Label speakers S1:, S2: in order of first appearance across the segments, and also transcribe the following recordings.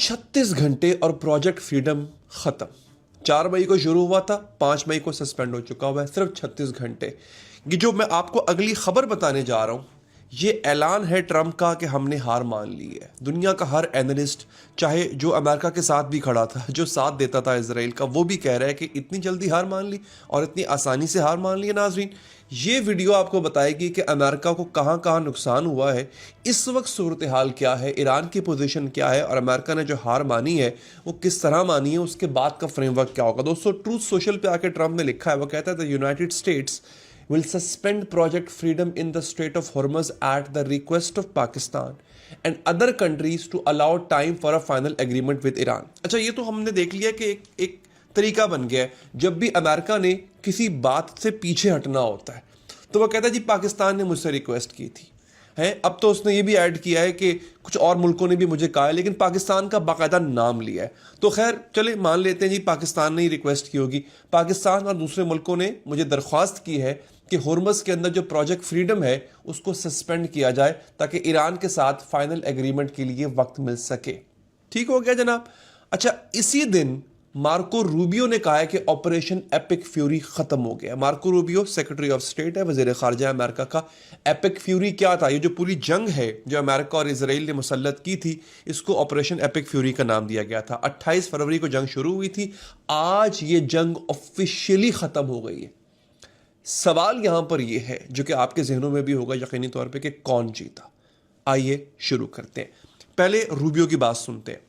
S1: 36 घंटे और project freedom खत्म। 4 मई को शुरू हुआ था, 5 मई को सस्पेंड हो चुका हुआ है, सिर्फ 36 घंटे। ये जो मैं आपको अगली खबर बताने जा रहा हूं, ये ऐलान है ट्रंप का कि हमने हार मान ली है। दुनिया का हर एनालिस्ट, चाहे जो अमेरिका के साथ भी खड़ा था, जो साथ देता था इसराइल का, वो भी कह रहा है कि इतनी जल्दी हार मान ली और इतनी आसानी से हार मान ली है। नाजरीन, ये वीडियो आपको बताएगी कि अमेरिका को कहां कहां नुकसान हुआ है, इस वक्त सूरत हाल क्या है, ईरान की पोजीशन क्या है और अमेरिका ने जो हार मानी है वो किस तरह मानी है, उसके बाद का फ्रेमवर्क क्या होगा। दोस्तों, ट्रूथ सोशल पे आके ट्रंप ने लिखा है, वो कहता है the United states will suspend Project Freedom in the Strait of Hormuz at the request of Pakistan and other countries to allow time for a final agreement with Iran। अच्छा, ये तो हमने देख लिया कि एक तरीका बन गया है। जब भी अमेरिका ने किसी बात से पीछे हटना होता है तो वो कहता है जी पाकिस्तान ने मुझसे रिक्वेस्ट की थी है। अब तो उसने ये भी ऐड किया है कि कुछ और मुल्कों ने भी मुझे कहा है, लेकिन पाकिस्तान का बाकायदा नाम लिया है। तो खैर चले मान लेते हैं जी पाकिस्तान ने ही रिक्वेस्ट की होगी। पाकिस्तान और दूसरे मुल्कों ने मुझे दरख्वास्त की है कि हॉर्मज़ के अंदर जो प्रोजेक्ट फ्रीडम है उसको सस्पेंड किया जाए ताकि ईरान के साथ फाइनल एग्रीमेंट के लिए वक्त मिल सके। ठीक हो गया जनाब। अच्छा, इसी दिन मार्को रूबियो ने कहा है कि ऑपरेशन एपिक फ्यूरी खत्म हो गया। Marco Rubio secretary of state है, वजीर खारजा अमेरिका का। एपिक फ्यूरी क्या था? ये जो पूरी जंग है जो अमेरिका और इसराइल ने मुसल्लत की थी, इसको ऑपरेशन एपिक फ्यूरी का नाम दिया गया था। 28 फरवरी को जंग शुरू हुई थी, आज ये जंग ऑफिशियली खत्म हो गई है। सवाल यहां पर यह है जो कि आपके जहनों में भी होगा यकीनी तौर पे कि कौन जीता। आइए शुरू करते हैं। पहले रूबियो की बात सुनते हैं।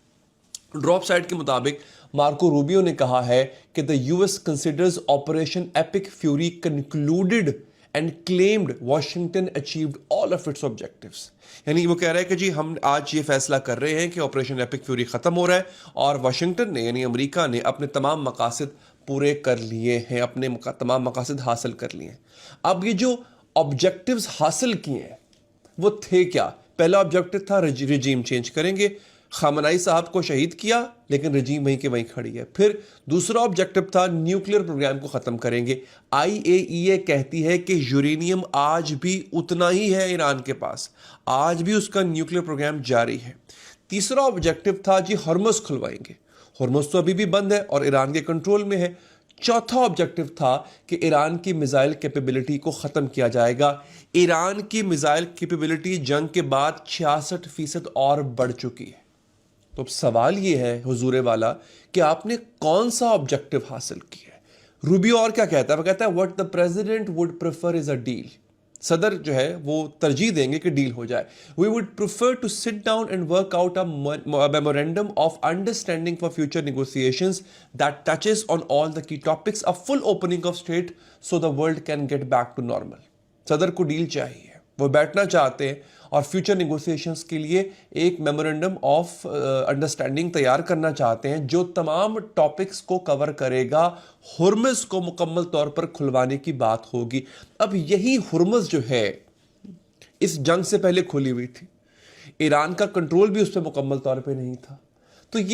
S1: ड्रॉप साइट के मुताबिक मार्को रूबियो ने कहा है कि the US considers operation epic fury concluded and claimed Washington achieved all of its objectives. यानी वो कह रहा है कि जी हम आज ये फैसला कर रहे हैं कि ऑपरेशन एपिक फ्यूरी खत्म हो रहा है और वाशिंगटन ने यानी अमेरिका ने अपने तमाम मकासद पूरे कर लिए हैं, अपने तमाम मकासद हासिल कर लिए हैं। अब ये जो ऑब्जेक्टिव्स हासिल किए हैं वो थे क्या? पहला ऑब्जेक्टिव था रजीम चेंज करेंगे, खामनाई साहब को शहीद किया लेकिन रजीम वहीं के वहीं खड़ी है। फिर दूसरा ऑब्जेक्टिव था न्यूक्लियर प्रोग्राम को ख़त्म करेंगे। IAEA कहती है कि यूरेनियम आज भी उतना ही है ईरान के पास, आज भी उसका न्यूक्लियर प्रोग्राम जारी है। तीसरा ऑब्जेक्टिव था जी हॉर्मज़ खुलवाएंगे, हॉर्मज़ तो अभी भी बंद है और ईरान के कंट्रोल में है। चौथा ऑब्जेक्टिव था कि ईरान की मिसाइल कैपेबिलिटी को ख़त्म किया जाएगा। ईरान की मिसाइल कैपेबिलिटी जंग के बाद 66% और बढ़ चुकी है। तो अब सवाल ये है हुजूरे वाला कि आपने कौन सा ऑब्जेक्टिव हासिल किया है। रूबियो और क्या कहता है? वो कहता है what the president would prefer is a deal. सदर जो है वो तरजीह देंगे कि डील हो जाए। We would prefer to sit down and work out a memorandum of understanding for future negotiations that touches on all the key topics, a full opening of state so the world can get back to normal. सदर को deal चाहिए, वो बैठना चाहते हैं और future negotiations के लिए एक मेमोरेंडम ऑफ अंडरस्टैंडिंग तैयार करना चाहते हैं जो तमाम टॉपिक्स को कवर करेगा। हुर्मुज़ को मुकम्मल तौर पर खुलवाने की बात होगी। अब यही हुर्मुज़ जो है इस जंग से पहले खुली हुई थी, ईरान का कंट्रोल भी उस पर मुकम्मल तौर पर नहीं था। तो ये